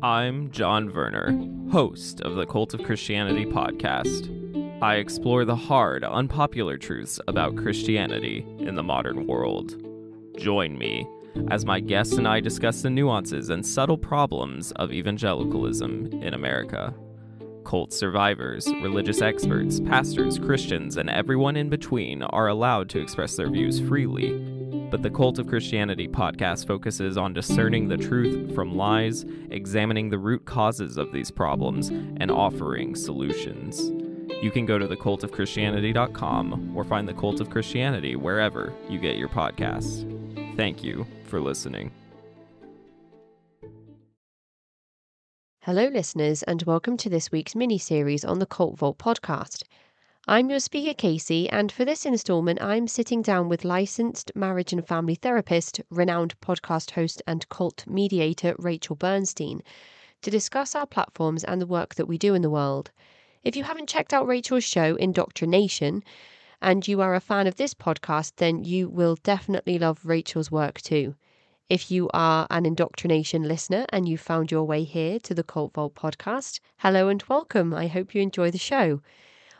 I'm John Werner, host of the Cult of Christianity podcast. I explore the hard, unpopular truths about Christianity in the modern world. Join me as my guests and I discuss the nuances and subtle problems of evangelicalism in America. Cult survivors, religious experts, pastors, Christians, and everyone in between are allowed to express their views freely. But the Cult of Christianity podcast focuses on discerning the truth from lies, examining the root causes of these problems, and offering solutions. You can go to thecultofchristianity.com or find the Cult of Christianity wherever you get your podcasts. Thank you for listening. Hello, listeners, and welcome to this week's mini-series on the Cult Vault podcast. I'm your speaker, Casey, and for this installment, I'm sitting down with licensed marriage and family therapist, renowned podcast host, and cult mediator Rachel Bernstein to discuss our platforms and the work that we do in the world. If you haven't checked out Rachel's show, IndoctriNation, and you are a fan of this podcast, then you will definitely love Rachel's work too. If you are an IndoctriNation listener and you found your way here to the Cult Vault podcast, hello and welcome. I hope you enjoy the show.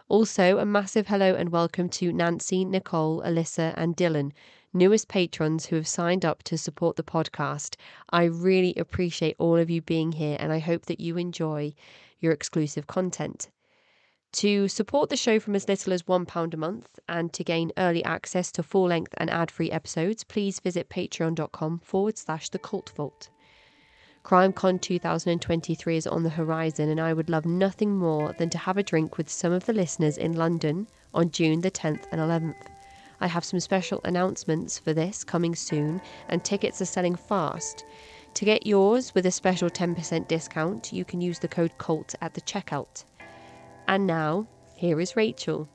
Also, a massive hello and welcome to Nancy, Nicole, Alyssa, and Dylan, newest patrons who have signed up to support the podcast. I really appreciate all of you being here, and I hope that you enjoy your exclusive content. To support the show from as little as £1 a month and to gain early access to full-length and ad-free episodes, please visit patreon.com/thecultvault. CrimeCon 2023 is on the horizon, and I would love nothing more than to have a drink with some of the listeners in London on June the 10th and 11th. I have some special announcements for this coming soon, and tickets are selling fast. To get yours with a special 10% discount, you can use the code CULT at the checkout. And now, here is Rachel.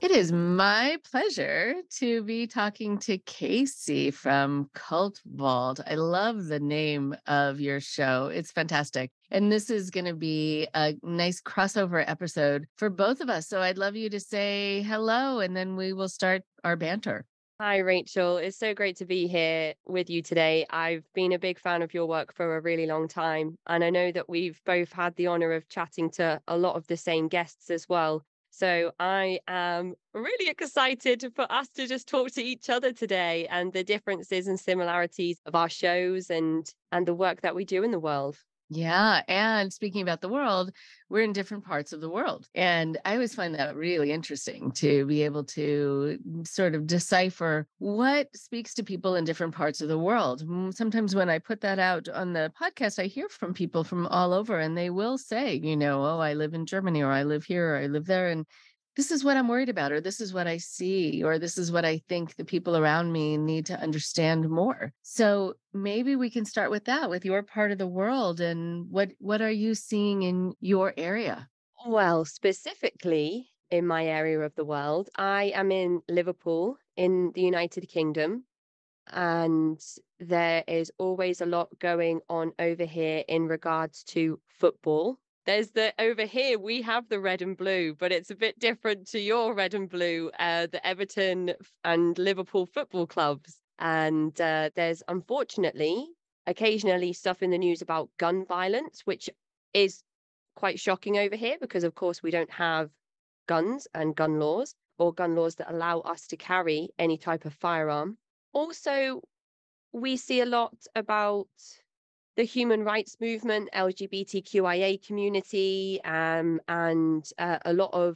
It is my pleasure to be talking to Casey from Cult Vault. I love the name of your show. It's fantastic. And this is going to be a nice crossover episode for both of us. So I'd love you to say hello, and then we will start our banter. Hi, Rachel. It's so great to be here with you today. I've been a big fan of your work for a really long time, and I know that we've both had the honor of chatting to a lot of the same guests as well. So I am really excited for us to just talk to each other today and the differences and similarities of our shows and the work that we do in the world. Yeah. And speaking about the world, we're in different parts of the world. And I always find that really interesting to be able to sort of decipher what speaks to people in different parts of the world. Sometimes when I put that out on the podcast, I hear from people from all over, and they will say, oh, I live in Germany, or I live here, or I live there. And this is what I'm worried about, or this is what I see, or this is what I think the people around me need to understand more. So maybe we can start with that, with your part of the world, and what are you seeing in your area? Well, specifically in my area of the world, I am in Liverpool in the United Kingdom, and there is always a lot going on over here in regards to football. Over here, we have the red and blue, but it's a bit different to your red and blue, the Everton and Liverpool football clubs. And there's unfortunately occasionally stuff in the news about gun violence, which is quite shocking over here because, of course, we don't have guns and gun laws, or gun laws that allow us to carry any type of firearm. Also, we see a lot about the human rights movement, LGBTQIA community, and a lot of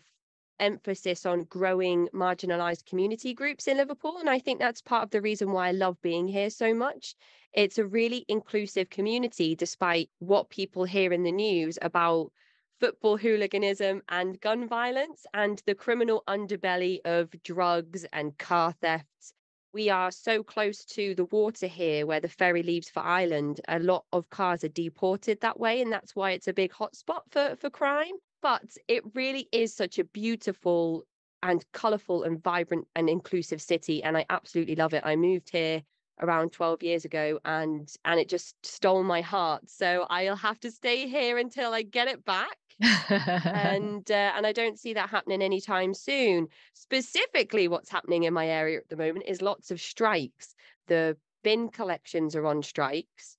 emphasis on growing marginalized community groups in Liverpool. And I think that's part of the reason why I love being here so much. It's a really inclusive community, despite what people hear in the news about football hooliganism and gun violence and the criminal underbelly of drugs and car thefts. We are so close to the water here where the ferry leaves for Ireland. A lot of cars are deported that way, and that's why it's a big hotspot for crime. But it really is such a beautiful and colourful and vibrant and inclusive city, and I absolutely love it. I moved here around 12 years ago, and it just stole my heart. So I'll have to stay here until I get it back. And I don't see that happening anytime soon. Specifically, what's happening in my area at the moment is lots of strikes. The bin collections are on strikes,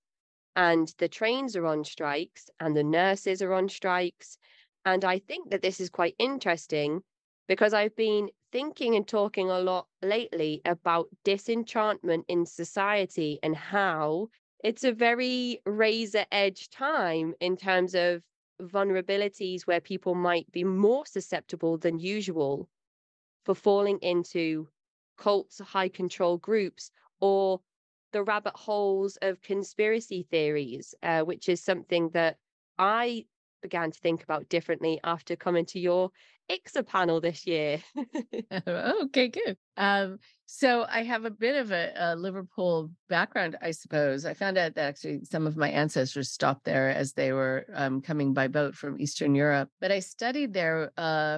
and the trains are on strikes, and the nurses are on strikes. And I think that this is quite interesting because I've been thinking and talking a lot lately about disenchantment in society and how it's a very razor edge time in terms of vulnerabilities where people might be more susceptible than usual for falling into cults, high control groups, or the rabbit holes of conspiracy theories, which is something that I began to think about differently after coming to your ICSA panel this year. Okay, good. So I have a bit of a Liverpool background, I suppose. I found out that actually some of my ancestors stopped there as they were coming by boat from Eastern Europe. But I studied there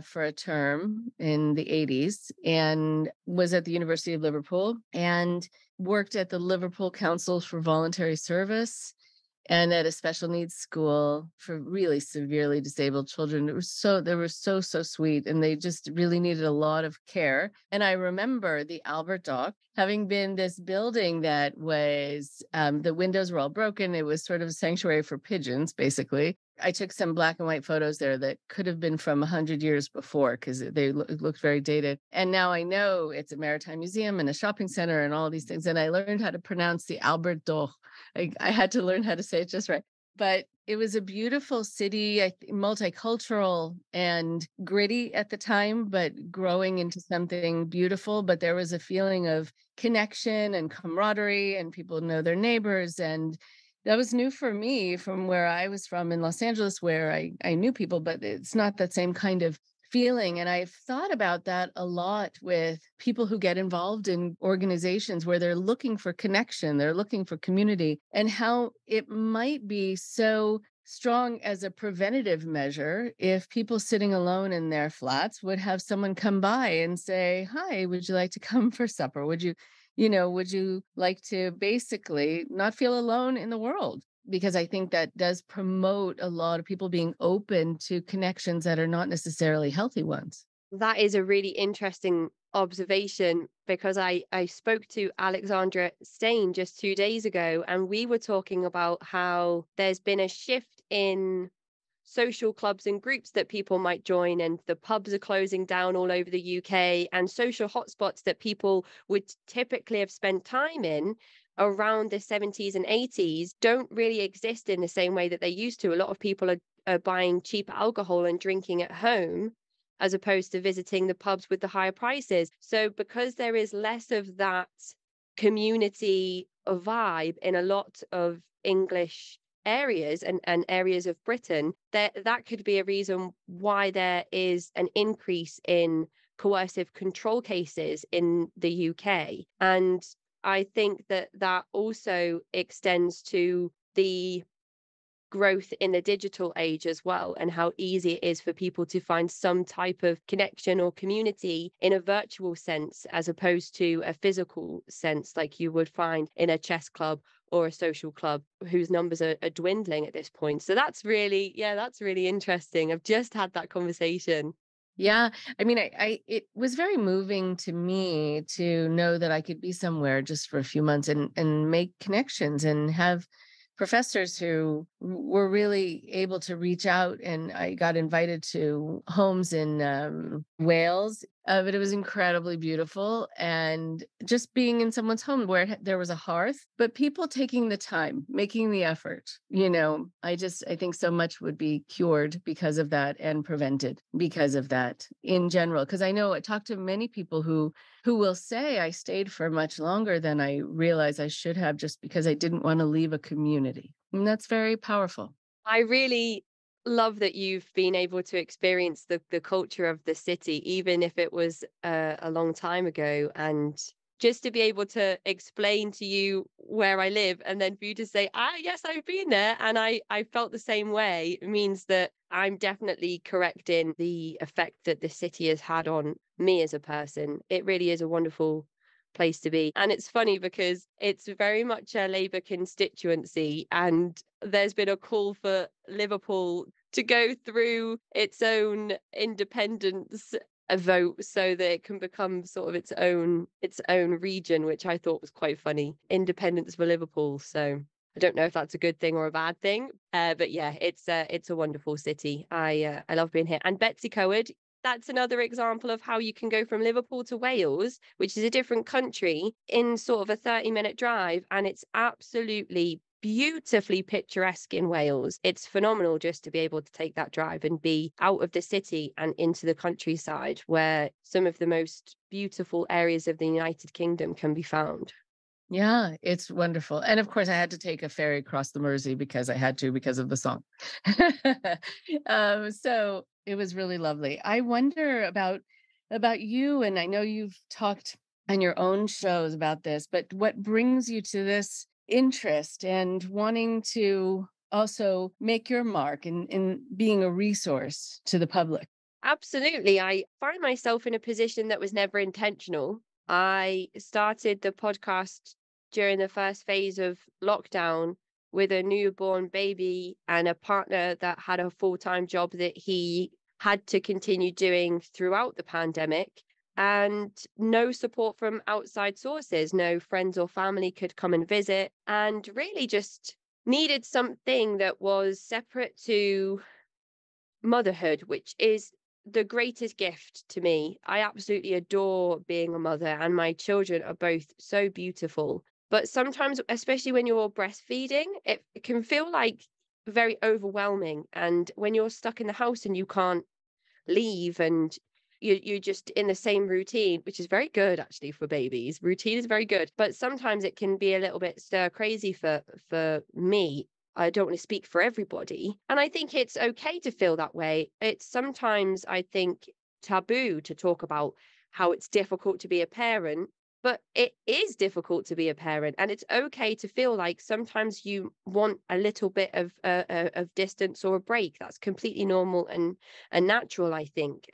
for a term in the 80s and was at the University of Liverpool and worked at the Liverpool Council for Voluntary Service and at a special needs school for really severely disabled children. They were so sweet, and they just really needed a lot of care. And I remember the Albert Dock having been this building that was, the windows were all broken. It was sort of a sanctuary for pigeons, basically. I took some black and white photos there that could have been from 100 years before because they looked very dated. And now I know it's a maritime museum and a shopping center and all these things. And I learned how to pronounce the Albert Dock. I had to learn how to say it just right. But it was a beautiful city, multicultural and gritty at the time, but growing into something beautiful. But there was a feeling of connection and camaraderie, and people know their neighbors. And that was new for me from where I was from in Los Angeles, where I knew people, but it's not that same kind of feeling. And I've thought about that a lot with people who get involved in organizations where they're looking for connection, they're looking for community, and how it might be so strong as a preventative measure if people sitting alone in their flats would have someone come by and say, "Hi, would you like to come for supper? Would you like to basically not feel alone in the world?" Because I think that does promote a lot of people being open to connections that are not necessarily healthy ones. That is a really interesting observation because I spoke to Alexandra Stain just 2 days ago, and we were talking about how there's been a shift in social clubs and groups that people might join, and the pubs are closing down all over the UK, and social hotspots that people would typically have spent time in around the 70s and 80s don't really exist in the same way that they used to. A lot of people are buying cheap alcohol and drinking at home as opposed to visiting the pubs with the higher prices. So because there is less of that community vibe in a lot of English areas and areas of Britain, that could be a reason why there is an increase in coercive control cases in the UK. And I think that also extends to the growth in the digital age as well, and how easy it is for people to find some type of connection or community in a virtual sense as opposed to a physical sense like you would find in a chess club or a social club whose numbers are dwindling at this point. So that's really interesting. I've just had that conversation. Yeah, I mean, it was very moving to me to know that I could be somewhere just for a few months and make connections and have professors who were really able to reach out. And I got invited to homes in Wales. But it was incredibly beautiful. And just being in someone's home where there was a hearth, but people taking the time, making the effort, I think so much would be cured because of that and prevented because of that in general. Because I know I talked to many people who will say I stayed for much longer than I realized I should have just because I didn't want to leave a community. And that's very powerful. I really love that you've been able to experience the culture of the city, even if it was a long time ago. And just to be able to explain to you where I live and then for you to say, yes, I've been there and I felt the same way, means that I'm definitely correct in the effect that the city has had on me as a person. It really is a wonderful place to be. And it's funny because it's very much a Labour constituency, and there's been a call for Liverpool to go through its own independence a vote so that it can become sort of its own region, which I thought was quite funny. Independence for Liverpool. So I don't know if that's a good thing or a bad thing, but yeah, it's a wonderful city. I love being here. And Betsy Coed, that's another example of how you can go from Liverpool to Wales, which is a different country, in sort of a 30-minute drive, and it's absolutely beautifully picturesque in Wales. It's phenomenal just to be able to take that drive and be out of the city and into the countryside, where some of the most beautiful areas of the United Kingdom can be found. Yeah, it's wonderful. And of course, I had to take a ferry across the Mersey because I had to, because of the song. So it was really lovely. I wonder about you, and I know you've talked on your own shows about this, but what brings you to this interest and wanting to also make your mark in being a resource to the public? Absolutely. I find myself in a position that was never intentional. I started the podcast during the first phase of lockdown with a newborn baby and a partner that had a full-time job that he had to continue doing throughout the pandemic, and no support from outside sources. No friends or family could come and visit, and really just needed something that was separate to motherhood, which is the greatest gift to me. I absolutely adore being a mother, and my children are both so beautiful. But sometimes, especially when you're breastfeeding, it can feel like very overwhelming. And when you're stuck in the house and you can't leave, and you're just in the same routine, which is very good actually for babies. Routine is very good, but sometimes it can be a little bit stir crazy for me. I don't want to speak for everybody. And I think it's okay to feel that way. It's sometimes, I think, taboo to talk about how it's difficult to be a parent, but it is difficult to be a parent. And it's okay to feel like sometimes you want a little bit of distance or a break. That's completely normal and natural, I think.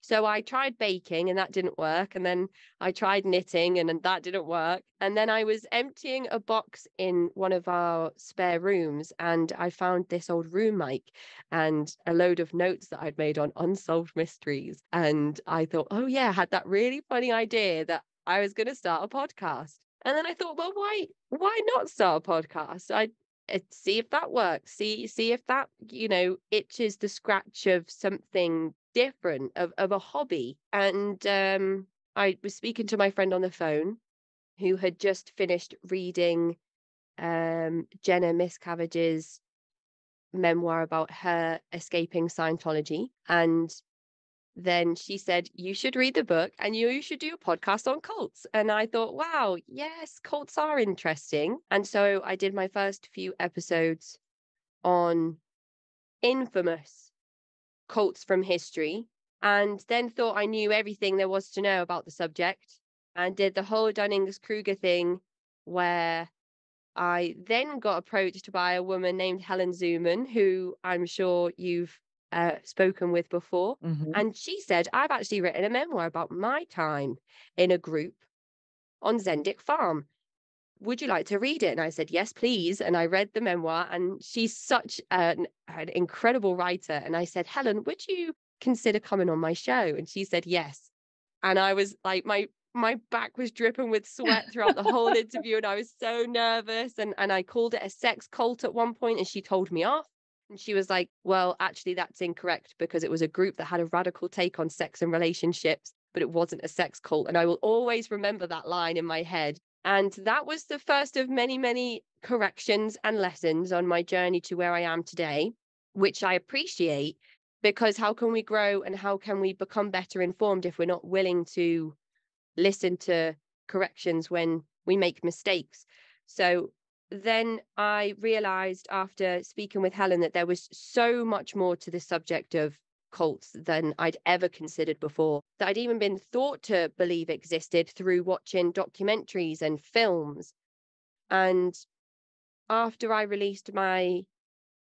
So I tried baking and that didn't work. And then I tried knitting and then that didn't work. And then I was emptying a box in one of our spare rooms and I found this old room mic and a load of notes that I'd made on unsolved mysteries. And I thought, oh yeah, I had that really funny idea that I was going to start a podcast. And then I thought, well, why not start a podcast? I see if that works. See if that, itches the scratch of something different, of a hobby. And I was speaking to my friend on the phone who had just finished reading Jenna Miscavige's memoir about her escaping Scientology. And then she said, you should read the book and you should do a podcast on cults. And I thought, wow, yes, cults are interesting. And so I did my first few episodes on infamous cults from history, and then thought I knew everything there was to know about the subject, and did the whole Dunning-Kruger thing, where I then got approached by a woman named Helen Zuman, who I'm sure you've spoken with before. Mhm. And she said, I've actually written a memoir about my time in a group on Zendik Farm. Would you like to read it? And I said, yes, please. And I read the memoir, and she's such an incredible writer. And I said, Helen, would you consider coming on my show? And she said, yes. And I was like, my back was dripping with sweat throughout the whole interview. And I was so nervous. And I called it a sex cult at one point, and she told me off. And she was like, well, actually, that's incorrect, because it was a group that had a radical take on sex and relationships, but it wasn't a sex cult. And I will always remember that line in my head. And that was the first of many, many corrections and lessons on my journey to where I am today, which I appreciate, because how can we grow and how can we become better informed if we're not willing to listen to corrections when we make mistakes? So then I realized, after speaking with Helen, that there was so much more to the subject of cults than I'd ever considered before, that I'd even been thought to believe existed through watching documentaries and films. And after I released my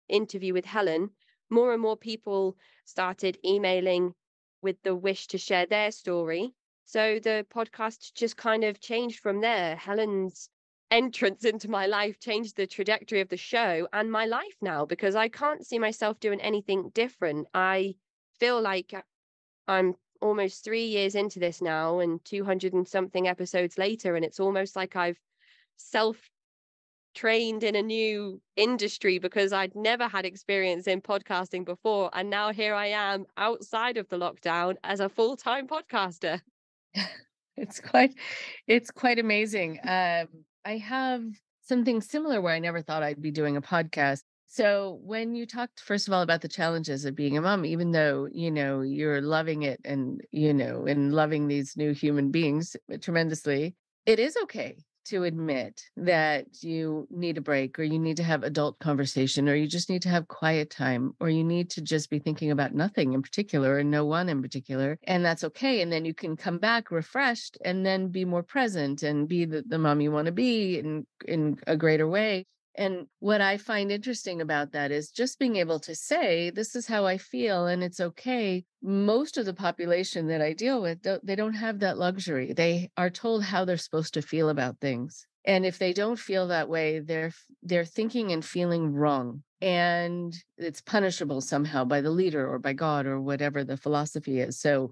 interview with Helen, more and more people started emailing with the wish to share their story. So the podcast just kind of changed from there. Helen's entrance into my life changed the trajectory of the show and my life now, because I can't see myself doing anything different. I feel like I'm almost 3 years into this now and 200 and something episodes later. And it's almost like I've self-trained in a new industry because I'd never had experience in podcasting before. And now here I am outside of the lockdown as a full-time podcaster. It's quite amazing. I have something similar where I never thought I'd be doing a podcast. So when you talked, first of all, about the challenges of being a mom, even though, you're loving it and, and loving these new human beings tremendously, it is okay to admit that you need a break, or you need to have adult conversation, or you just need to have quiet time, or you need to just be thinking about nothing in particular and no one in particular. And that's okay. And then you can come back refreshed and then be more present and be the mom you want to be in a greater way. And what I find interesting about that is just being able to say, this is how I feel, and it's okay. Most of the population that I deal with, they don't have that luxury. They are told how they're supposed to feel about things. And if they don't feel that way, they're thinking and feeling wrong. And it's punishable somehow by the leader or by God or whatever the philosophy is. So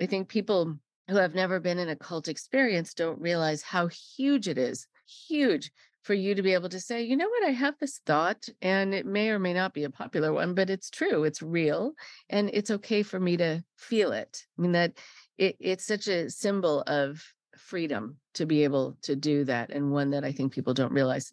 I think people who have never been in a cult experience don't realize how huge it is. Huge. For you to be able to say, you know what, I have this thought, and it may or may not be a popular one, but it's true, it's real, and it's okay for me to feel it. I mean, that it's such a symbol of freedom to be able to do that, and one that I think people don't realize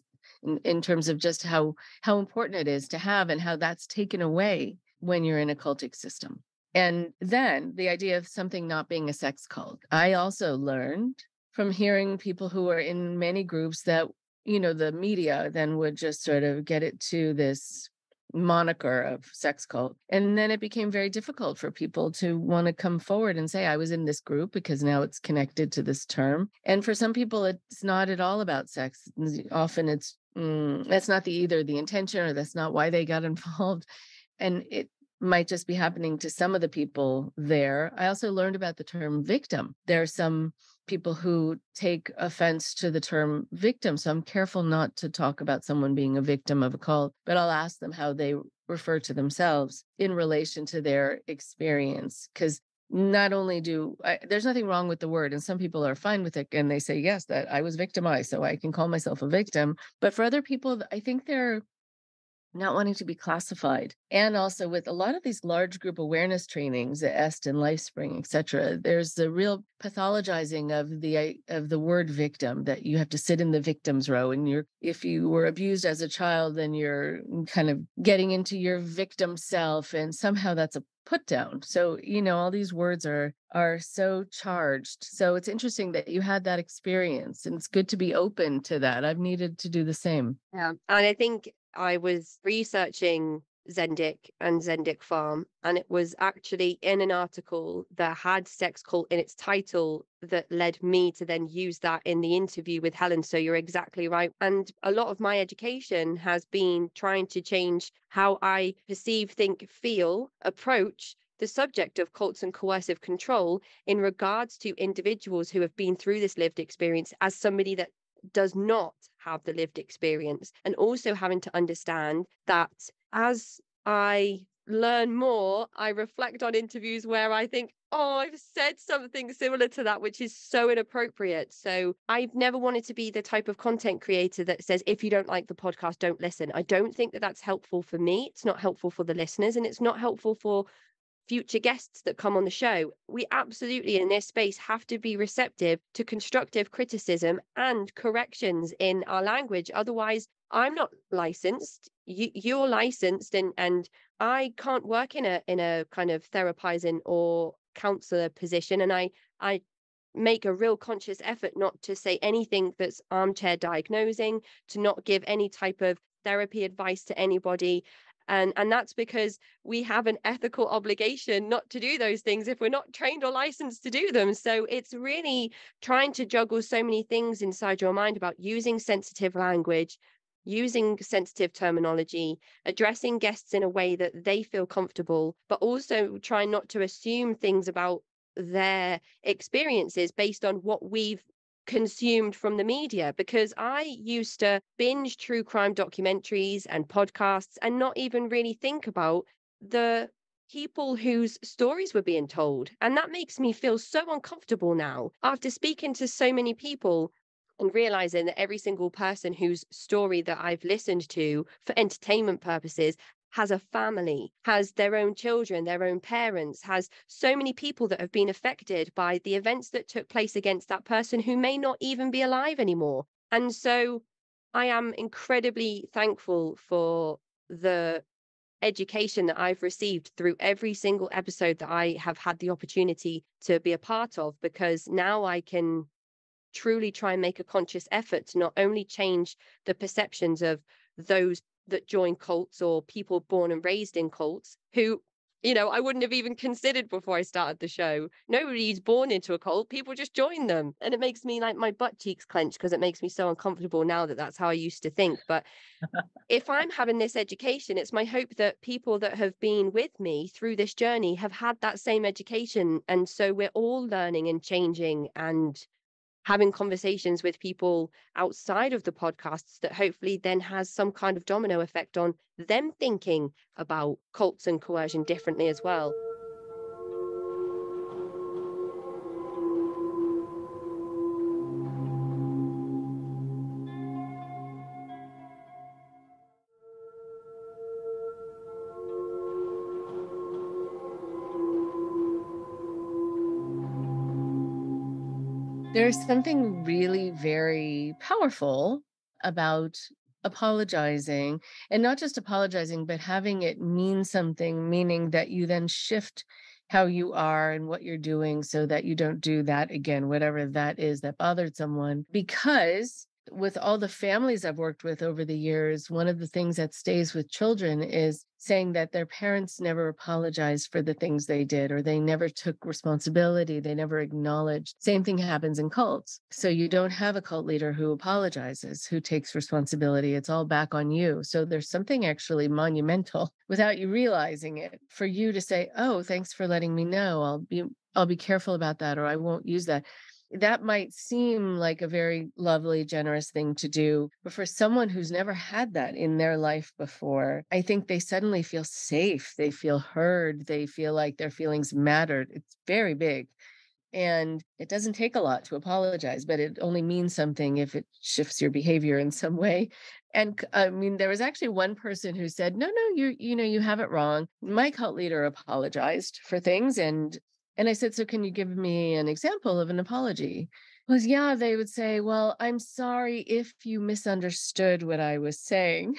in terms of just how important it is to have, and how that's taken away when you're in a cultic system. And then the idea of something not being a sex cult. I also learned from hearing people who are in many groups that the media then would just sort of get it to this moniker of sex cult. And then it became very difficult for people to want to come forward and say, I was in this group, because now it's connected to this term. And for some people, it's not at all about sex. Often it's, that's not either the intention, or that's not why they got involved. And it might just be happening to some of the people there. I also learned about the term victim. There are some people who take offense to the term victim. So I'm careful not to talk about someone being a victim of a cult, but I'll ask them how they refer to themselves in relation to their experience. Because not only there's nothing wrong with the word, and some people are fine with it, and they say, yes, that I was victimized, so I can call myself a victim. But for other people, I think they're not wanting to be classified. And also with a lot of these large group awareness trainings, the EST and LifeSpring, et cetera, there's the real pathologizing of the word victim, that you have to sit in the victim's row. And if you were abused as a child, then you're kind of getting into your victim self, and somehow that's a put down. So, all these words are so charged. So it's interesting that you had that experience, and it's good to be open to that. I've needed to do the same. Yeah. And I think I was researching Zendik and Zendik Farm, and it was actually in an article that had sex cult in its title that led me to then use that in the interview with Helen. So you're exactly right. And a lot of my education has been trying to change how I perceive, think, feel, approach the subject of cults and coercive control in regards to individuals who have been through this lived experience, as somebody that does not have the lived experience, and also having to understand that as I learn more, I reflect on interviews where I think, oh, I've said something similar to that, which is so inappropriate. So I've never wanted to be the type of content creator that says, if you don't like the podcast, don't listen. I don't think that that's helpful for me. It's not helpful for the listeners, and it's not helpful for future guests that come on the show. We absolutely in this space have to be receptive to constructive criticism and corrections in our language. Otherwise, I'm not licensed, you're licensed, and I can't work in a kind of therapizing or counselor position. And I make a real conscious effort not to say anything that's armchair diagnosing, to not give any type of therapy advice to anybody. And that's because we have an ethical obligation not to do those things if we're not trained or licensed to do them. So it's really trying to juggle so many things inside your mind about using sensitive language, using sensitive terminology, addressing guests in a way that they feel comfortable, but also trying not to assume things about their experiences based on what we've consumed from the media. Because I used to binge true crime documentaries and podcasts and not even really think about the people whose stories were being told. And that makes me feel so uncomfortable now after speaking to so many people and realizing that every single person whose story that I've listened to for entertainment purposes has a family, has their own children, their own parents, has so many people that have been affected by the events that took place against that person who may not even be alive anymore. And so I am incredibly thankful for the education that I've received through every single episode that I have had the opportunity to be a part of, because now I can truly try and make a conscious effort to not only change the perceptions of those that join cults or people born and raised in cults who, I wouldn't have even considered before I started the show. Nobody's born into a cult. People just join them. And it makes me like my butt cheeks clench because it makes me so uncomfortable now that that's how I used to think. But if I'm having this education, it's my hope that people that have been with me through this journey have had that same education. And so we're all learning and changing and having conversations with people outside of the podcasts that hopefully then has some kind of domino effect on them thinking about cults and coercion differently as well. There's something really very powerful about apologizing, and not just apologizing, but having it mean something, meaning that you then shift how you are and what you're doing so that you don't do that again, whatever that is that bothered someone. Because with all the families I've worked with over the years, one of the things that stays with children is saying that their parents never apologized for the things they did, or they never took responsibility. They never acknowledged. Same thing happens in cults. So you don't have a cult leader who apologizes, who takes responsibility. It's all back on you. So there's something actually monumental without you realizing it for you to say, oh, thanks for letting me know. I'll be careful about that, or I won't use that. That might seem like a very lovely, generous thing to do. But for someone who's never had that in their life before, I think they suddenly feel safe. They feel heard. They feel like their feelings mattered. It's very big. And it doesn't take a lot to apologize, but it only means something if it shifts your behavior in some way. And I mean, there was actually one person who said, no, you have it wrong. My cult leader apologized for things. And I said, so can you give me an example of an apology? Was, yeah, they would say, well, I'm sorry if you misunderstood what I was saying.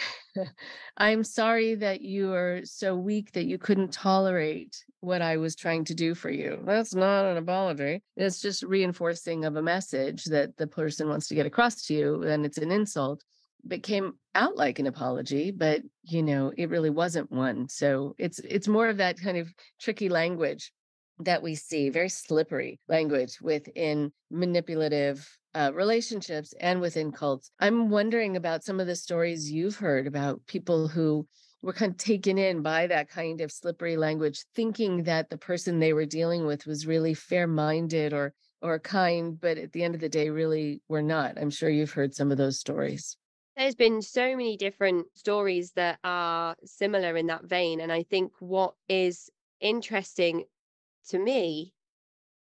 I'm sorry that you are so weak that you couldn't tolerate what I was trying to do for you. That's not an apology. It's just reinforcing of a message that the person wants to get across to you, and it's an insult. It came out like an apology, but it really wasn't one. So it's more of that kind of tricky language that we see, very slippery language within manipulative relationships and within cults. I'm wondering about some of the stories you've heard about people who were kind of taken in by that kind of slippery language, thinking that the person they were dealing with was really fair-minded or kind, but at the end of the day, really were not. I'm sure you've heard some of those stories. There's been so many different stories that are similar in that vein. And I think what is interesting to me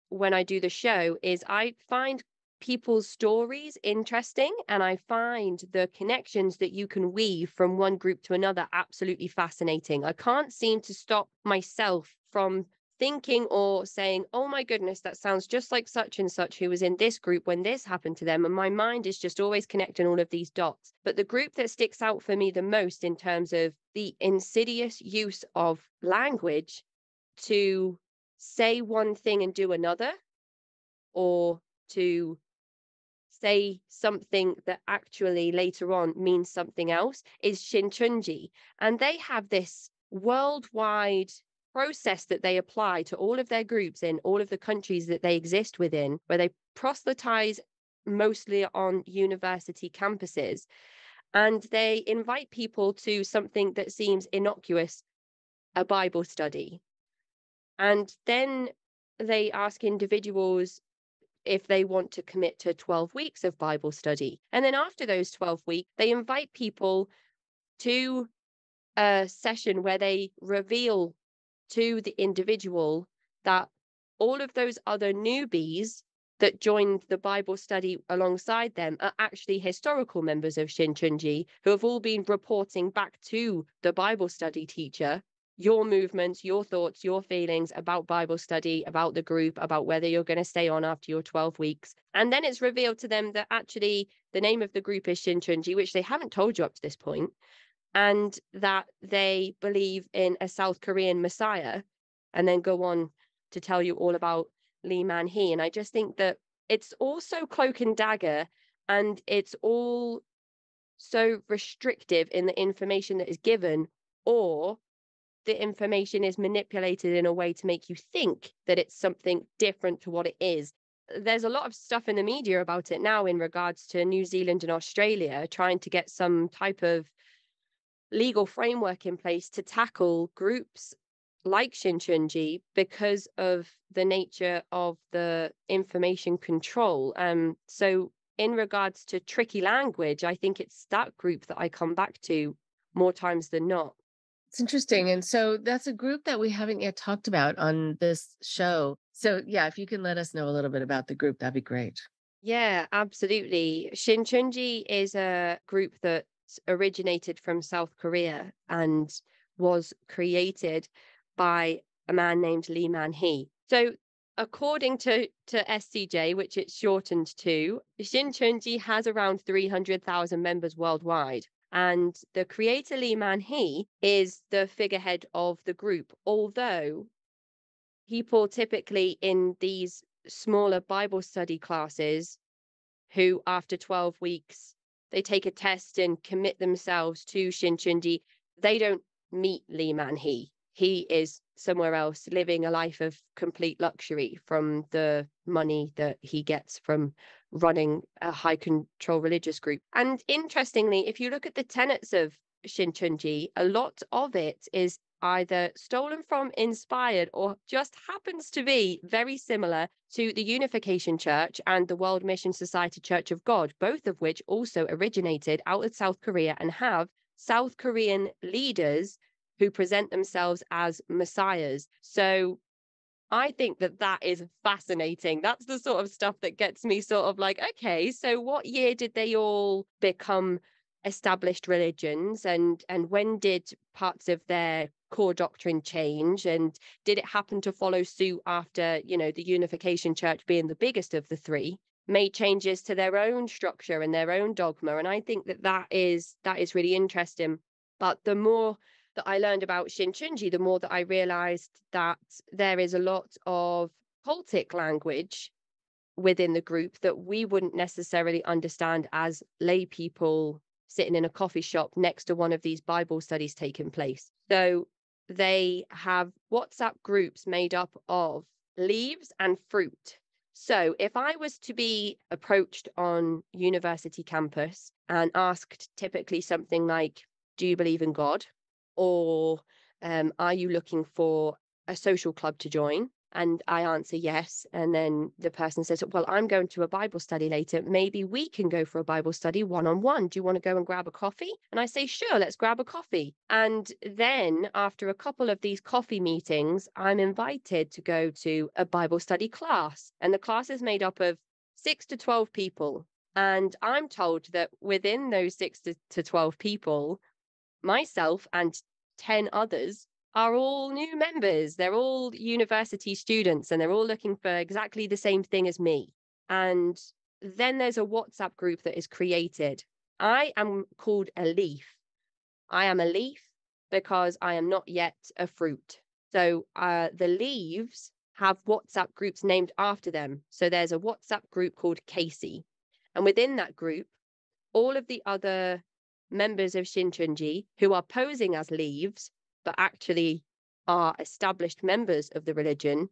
when I do the show is I find people's stories interesting, and I find the connections that you can weave from one group to another absolutely fascinating. I can't seem to stop myself from thinking or saying, oh my goodness, that sounds just like such and such who was in this group when this happened to them. And my mind is just always connecting all of these dots. But the group that sticks out for me the most in terms of the insidious use of language to say one thing and do another, or to say something that actually later on means something else, is Shinchunji. And they have this worldwide process that they apply to all of their groups in all of the countries that they exist within, where they proselytize mostly on university campuses. And they invite people to something that seems innocuous, a Bible study. And then they ask individuals if they want to commit to 12 weeks of Bible study. And then after those 12 weeks, they invite people to a session where they reveal to the individual that all of those other newbies that joined the Bible study alongside them are actually historical members of Shincheonji who have all been reporting back to the Bible study teacher your movements, your thoughts, your feelings about Bible study, about the group, about whether you're going to stay on after your 12 weeks. And then it's revealed to them that actually the name of the group is Shincheonji, which they haven't told you up to this point, and that they believe in a South Korean Messiah, and then go on to tell you all about Lee Man-hee. And I just think that it's all so cloak and dagger, and it's all so restrictive in the information that is given, or the information is manipulated in a way to make you think that it's something different to what it is. There's a lot of stuff in the media about it now in regards to New Zealand and Australia trying to get some type of legal framework in place to tackle groups like Shincheonji because of the nature of the information control. So in regards to tricky language, I think it's that group that I come back to more times than not. It's interesting. And so that's a group that we haven't yet talked about on this show. So yeah, if you can let us know a little bit about the group, that'd be great. Yeah, absolutely. Shincheonji is a group that originated from South Korea and was created by a man named Lee Man-hee. So according to SCJ, which it's shortened to, Shincheonji has around 300,000 members worldwide. And the creator Lee Man-hee is the figurehead of the group, although people typically in these smaller Bible study classes who after 12 weeks, they take a test and commit themselves to Shincheonji, they don't meet Lee Man-hee. He is somewhere else living a life of complete luxury from the money that he gets from running a high control religious group. And interestingly, if you look at the tenets of Shincheonji, a lot of it is either stolen from, inspired, or just happens to be very similar to the Unification Church and the World Mission Society Church of God, both of which also originated out of South Korea and have South Korean leaders who present themselves as messiahs. So I think that that is fascinating. That's the sort of stuff that gets me sort of like, okay, so what year did they all become established religions, and when did parts of their core doctrine change, and did it happen to follow suit after, you know, the Unification Church, being the biggest of the three, made changes to their own structure and their own dogma? And I think that that is really interesting. But the more that I learned about Shincheonji, the more that I realized that there is a lot of cultic language within the group that we wouldn't necessarily understand as lay people sitting in a coffee shop next to one of these Bible studies taking place. So they have WhatsApp groups made up of leaves and fruit. So if I was to be approached on university campus and asked typically something like, do you believe in God? Or are you looking for a social club to join? And I answer yes. And then the person says, well, I'm going to a Bible study later. Maybe we can go for a Bible study one-on-one. Do you want to go and grab a coffee? And I say, sure, let's grab a coffee. And then after a couple of these coffee meetings, I'm invited to go to a Bible study class. And the class is made up of 6 to 12 people. And I'm told that within those 6 to 12 people, myself and 10 others are all new members. They're all university students and they're all looking for exactly the same thing as me. And then there's a WhatsApp group that is created. I am called a leaf. I am a leaf because I am not yet a fruit. So the leaves have WhatsApp groups named after them. So there's a WhatsApp group called Casey. And within that group, all of the other members of Shincheonji who are posing as leaves, but actually are established members of the religion,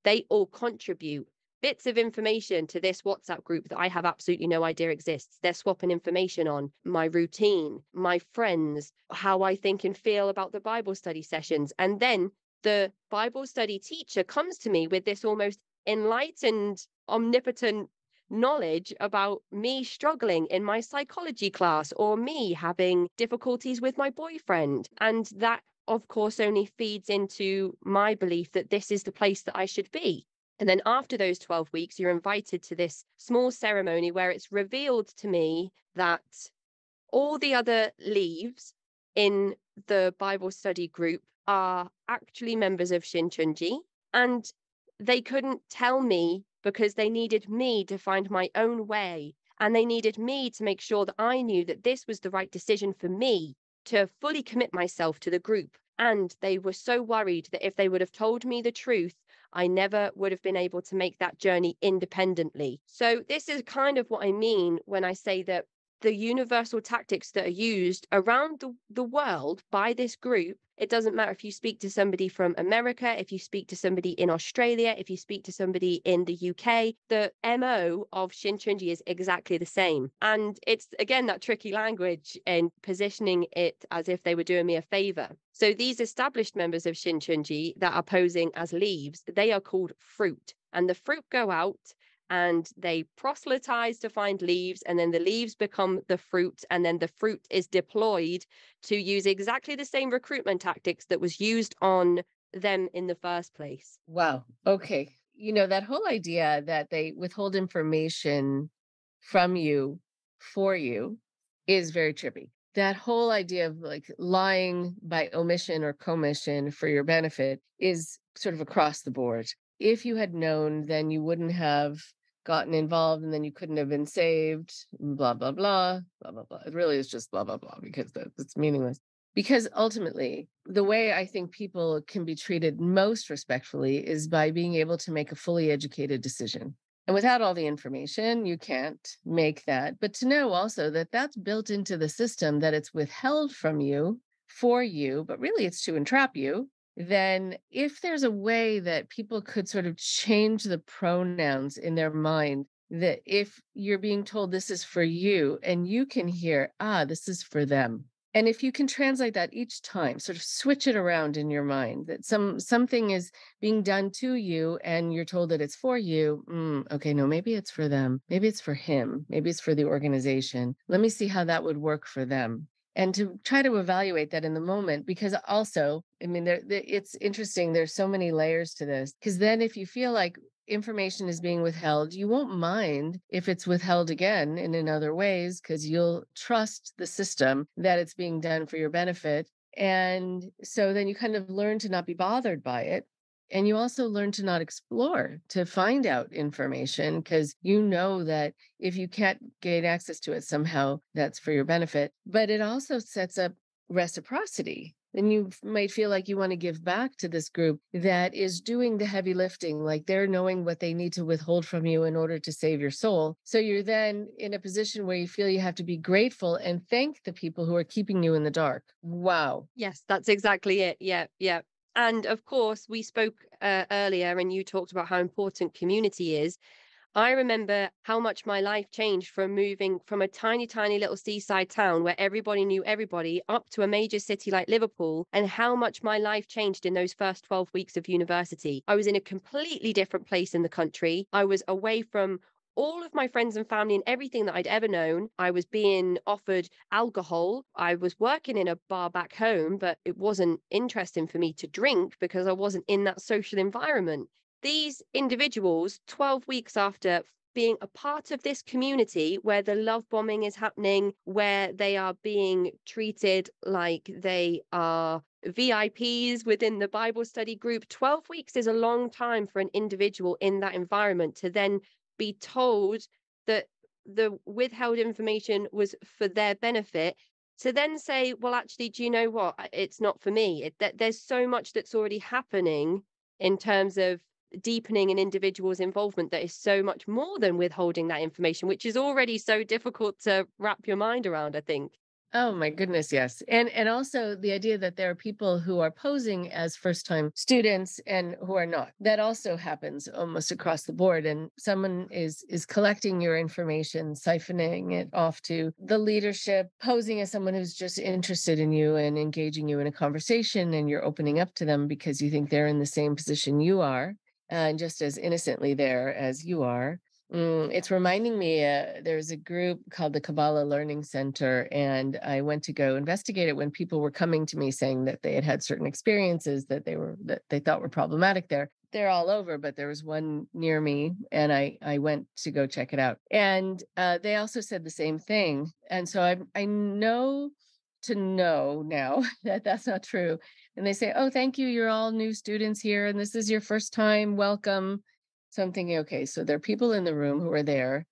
they all contribute bits of information to this WhatsApp group that I have absolutely no idea exists. They're swapping information on my routine, my friends, how I think and feel about the Bible study sessions. And then the Bible study teacher comes to me with this almost enlightened, omnipotent knowledge about me struggling in my psychology class or me having difficulties with my boyfriend. And that of course, only feeds into my belief that this is the place that I should be. And then after those 12 weeks, you're invited to this small ceremony where it's revealed to me that all the other leaves in the Bible study group are actually members of Shincheonji, and they couldn't tell me because they needed me to find my own way, and they needed me to make sure that I knew that this was the right decision for me to fully commit myself to the group. And they were so worried that if they would have told me the truth, I never would have been able to make that journey independently. So this is kind of what I mean when I say that the universal tactics that are used around the world by this group, it doesn't matter if you speak to somebody from America, if you speak to somebody in Australia, if you speak to somebody in the UK, the MO of Shincheonji is exactly the same. And it's, again, that tricky language and positioning it as if they were doing me a favor. So these established members of Shincheonji that are posing as leaves, they are called fruit. And the fruit go out and they proselytize to find leaves, and then the leaves become the fruit, and then the fruit is deployed to use exactly the same recruitment tactics that was used on them in the first place. Wow. Okay. That whole idea that they withhold information from you for you is very trippy. That whole idea of like lying by omission or commission for your benefit is sort of across the board. If you had known, then you wouldn't have gotten involved, and then you couldn't have been saved, blah, blah, blah, blah, blah, blah. It really is just blah, blah, blah, because that's meaningless. Because ultimately, the way I think people can be treated most respectfully is by being able to make a fully educated decision. And without all the information, you can't make that. But to know also that that's built into the system, that it's withheld from you for you, but really it's to entrap you. Then if there's a way that people could sort of change the pronouns in their mind, that if you're being told this is for you and you can hear, this is for them. And if you can translate that each time, sort of switch it around in your mind, that something is being done to you and you're told that it's for you. Okay, no, maybe it's for them. Maybe it's for him. Maybe it's for the organization. Let me see how that would work for them. And to try to evaluate that in the moment, because also, I mean, it's interesting. There's so many layers to this, because then if you feel like information is being withheld, you won't mind if it's withheld again in other ways, because you'll trust the system that it's being done for your benefit. And so then you kind of learn to not be bothered by it. And you also learn to not explore, to find out information, because you know that if you can't gain access to it somehow, that's for your benefit. But it also sets up reciprocity. Then you might feel like you want to give back to this group that is doing the heavy lifting, like they're knowing what they need to withhold from you in order to save your soul. So you're then in a position where you feel you have to be grateful and thank the people who are keeping you in the dark. Wow. Yes, that's exactly it. Yeah, yeah. And of course, we spoke earlier and you talked about how important community is. I remember how much my life changed from moving from a tiny, tiny little seaside town where everybody knew everybody up to a major city like Liverpool, and how much my life changed in those first 12 weeks of university. I was in a completely different place in the country. I was away from all of my friends and family and everything that I'd ever known. I was being offered alcohol. I was working in a bar back home, but it wasn't interesting for me to drink because I wasn't in that social environment. These individuals, 12 weeks after being a part of this community where the love bombing is happening, where they are being treated like they are VIPs within the Bible study group, 12 weeks is a long time for an individual in that environment to then be told that the withheld information was for their benefit, to then say, well, actually, do you know what? It's not for me. There's so much that's already happening in terms of deepening an individual's involvement that is so much more than withholding that information, which is already so difficult to wrap your mind around, I think. Oh my goodness, yes. And also the idea that there are people who are posing as first-time students and who are not. That also happens almost across the board. And someone is collecting your information, siphoning it off to the leadership, posing as someone who's just interested in you and engaging you in a conversation, and you're opening up to them because you think they're in the same position you are, and just as innocently there as you are. It's reminding me, there's a group called the Kabbalah Learning Center, and I went to go investigate it when people were coming to me saying that they had had certain experiences that they thought were problematic there. They're all over, but there was one near me, and I went to go check it out. And they also said the same thing. And so I know to know now that that's not true. And they say, "Oh, thank you. You're all new students here, and this is your first time. Welcome." So I'm thinking, okay, so there are people in the room who are there,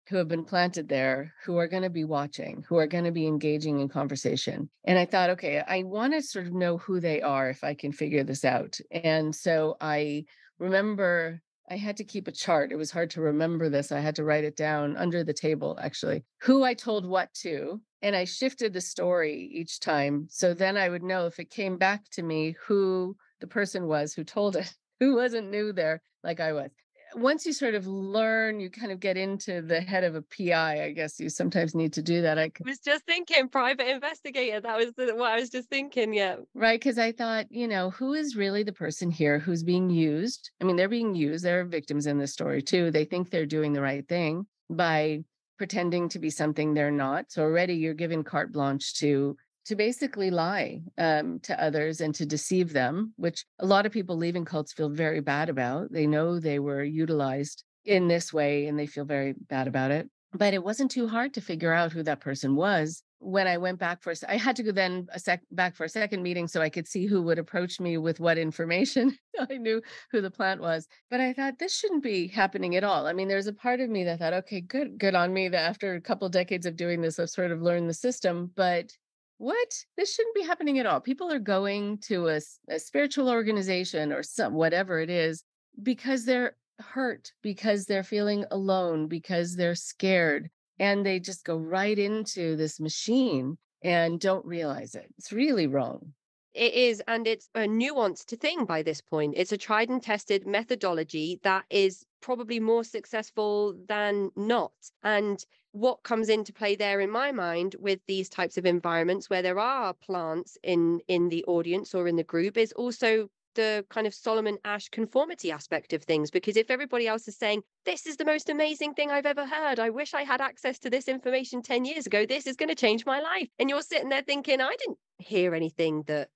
who have been planted there, who are going to be watching, who are going to be engaging in conversation. And I thought, okay, I want to sort of know who they are if I can figure this out. And so I remember I had to keep a chart. It was hard to remember this. I had to write it down under the table, actually, who I told what to. And I shifted the story each time. So then I would know if it came back to me who the person was who told it, who wasn't new there like I was. Once you sort of learn, you kind of get into the head of a PI, I guess you sometimes need to do that. I was just thinking private investigator. That was what I was just thinking. Yeah. Right. Because I thought, who is really the person here who's being used? I mean, they're being used. There are victims in this story too. They think they're doing the right thing by pretending to be something they're not. So already you're given carte blanche to basically lie to others and to deceive them, which a lot of people leaving cults feel very bad about. They know they were utilized in this way and they feel very bad about it. But it wasn't too hard to figure out who that person was. When I went back I had to go then back for a second meeting so I could see who would approach me with what information. I knew who the plant was. But I thought this shouldn't be happening at all. I mean, there's a part of me that thought, okay, good on me that after a couple of decades of doing this, I've sort of learned the system. But what? This shouldn't be happening at all. People are going to a spiritual organization or whatever it is because they're hurt, because they're feeling alone, because they're scared, and they just go right into this machine and don't realize it. It's really wrong. It is, and it's a nuanced thing by this point. It's a tried and tested methodology that is probably more successful than not. And what comes into play there in my mind with these types of environments where there are plants in the audience or in the group is also the kind of Solomon Ash conformity aspect of things. Because if everybody else is saying, this is the most amazing thing I've ever heard, I wish I had access to this information 10 years ago, this is going to change my life. And you're sitting there thinking, I didn't hear anything that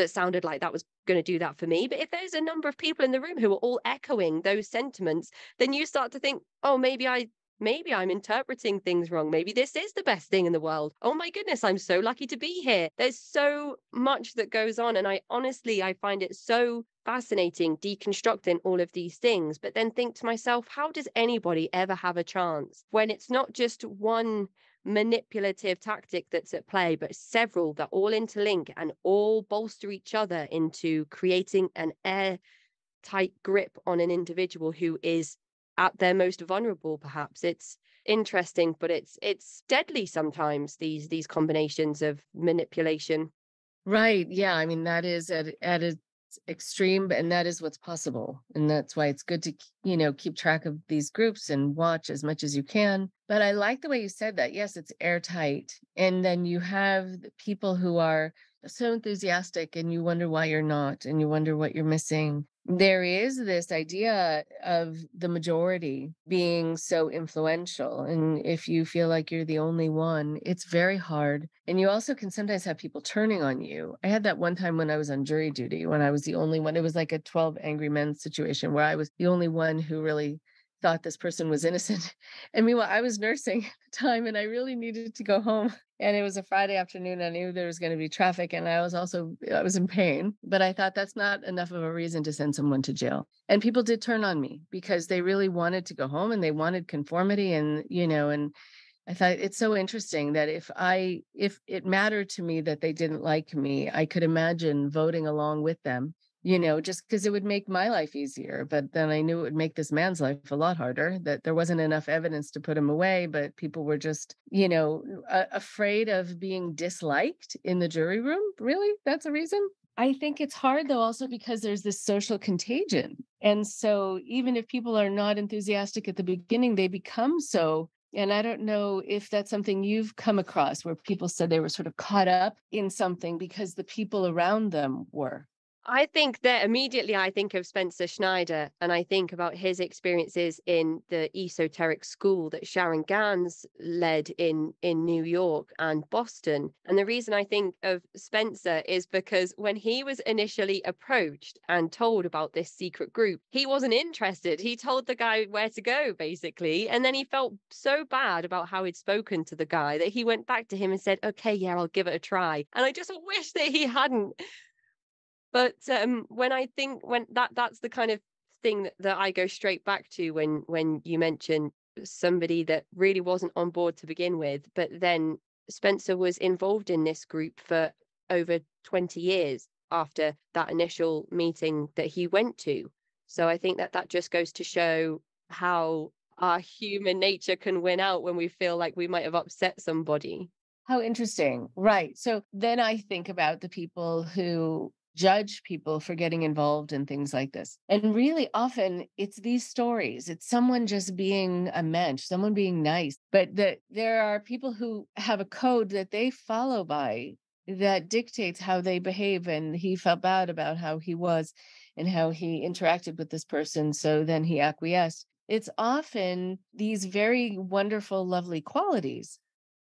sounded like that was going to do that for me. But if there's a number of people in the room who are all echoing those sentiments, then you start to think, oh, maybe I'm interpreting things wrong. Maybe this is the best thing in the world. Oh my goodness, I'm so lucky to be here. There's so much that goes on. And I find it so fascinating deconstructing all of these things, but then think to myself, how does anybody ever have a chance when it's not just one manipulative tactic that's at play, but several that all interlink and all bolster each other into creating an airtight grip on an individual who is at their most vulnerable? Perhaps it's interesting, but it's deadly sometimes, these combinations of manipulation. Right. Yeah. I mean, that is at its extreme, and that is what's possible. And that's why it's good to, keep track of these groups and watch as much as you can. But I like the way you said that. Yes, it's airtight. And then you have people who are so enthusiastic and you wonder why you're not, and you wonder what you're missing. There is this idea of the majority being so influential. And if you feel like you're the only one, it's very hard. And you also can sometimes have people turning on you. I had that one time when I was on jury duty, when I was the only one. It was like a 12 Angry Men situation where I was the only one who really thought this person was innocent. And meanwhile, I was nursing at the time and I really needed to go home. And it was a Friday afternoon. I knew there was going to be traffic and I was in pain, but I thought that's not enough of a reason to send someone to jail. And people did turn on me because they really wanted to go home and they wanted conformity and I thought it's so interesting that if it mattered to me that they didn't like me, I could imagine voting along with them, just because it would make my life easier. But then I knew it would make this man's life a lot harder, that there wasn't enough evidence to put him away, but people were just, afraid of being disliked in the jury room. Really? That's a reason? I think it's hard, though, also because there's this social contagion. And so even if people are not enthusiastic at the beginning, they become so. And I don't know if that's something you've come across where people said they were sort of caught up in something because the people around them were. I think that immediately I think of Spencer Schneider, and I think about his experiences in the esoteric school that Sharon Gans led in New York and Boston. And the reason I think of Spencer is because when he was initially approached and told about this secret group, he wasn't interested. He told the guy where to go, basically. And then he felt so bad about how he'd spoken to the guy that he went back to him and said, okay, yeah, I'll give it a try. And I just wish that he hadn't. But when I think that's the kind of thing that I go straight back to when you mention somebody that really wasn't on board to begin with, but then Spencer was involved in this group for over 20 years after that initial meeting that he went to. So I think that just goes to show how our human nature can win out when we feel like we might have upset somebody. How interesting. Right. So then I think about the people who judge people for getting involved in things like this. And really often it's these stories. It's someone just being a mensch, someone being nice. But there are people who have a code that they follow by that dictates how they behave. And he felt bad about how he was and how he interacted with this person. So then he acquiesced. It's often these very wonderful, lovely qualities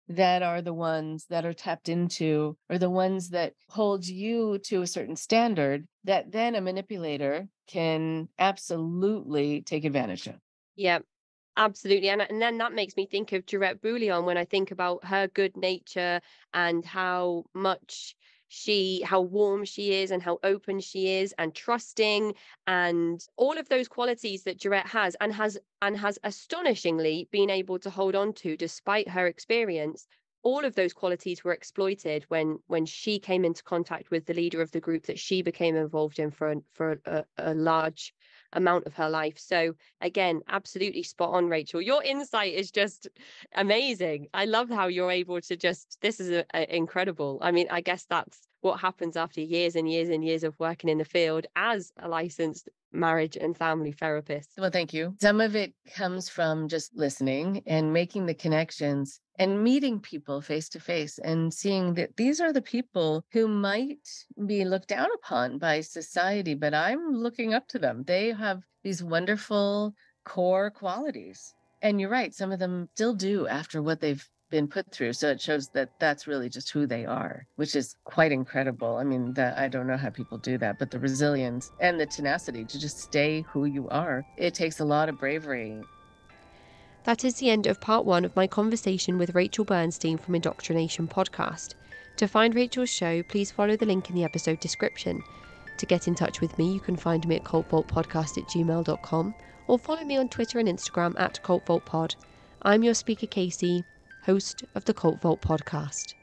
that are the ones that are tapped into, or the ones that hold you to a certain standard that then a manipulator can absolutely take advantage of. Yeah, absolutely. And then that makes me think of Jarette Bouillon when I think about her good nature and how warm she is and how open she is and trusting and all of those qualities that Jarette has astonishingly been able to hold on to despite her experience. All of those qualities were exploited when she came into contact with the leader of the group that she became involved in for a large amount of her life. So again, absolutely spot on, Rachel. Your insight is just amazing. I love how you're able to this is incredible. I mean, I guess that's what happens after years and years and years of working in the field as a licensed marriage and family therapist. Well, thank you. Some of it comes from just listening and making the connections and meeting people face to face and seeing that these are the people who might be looked down upon by society, but I'm looking up to them. They have these wonderful core qualities. And you're right, some of them still do after what they've been put through. So it shows that that's really just who they are, which is quite incredible. I mean, I don't know how people do that, but the resilience and the tenacity to just stay who you are, it takes a lot of bravery. That is the end of part 1 of my conversation with Rachel Bernstein from IndoctriNation Podcast. To find Rachel's show, please follow the link in the episode description. To get in touch with me, you can find me at cultvaultpodcast@gmail.com or follow me on Twitter and Instagram @cultvaultpod. I'm your speaker, Casey, host of the Cult Vault Podcast.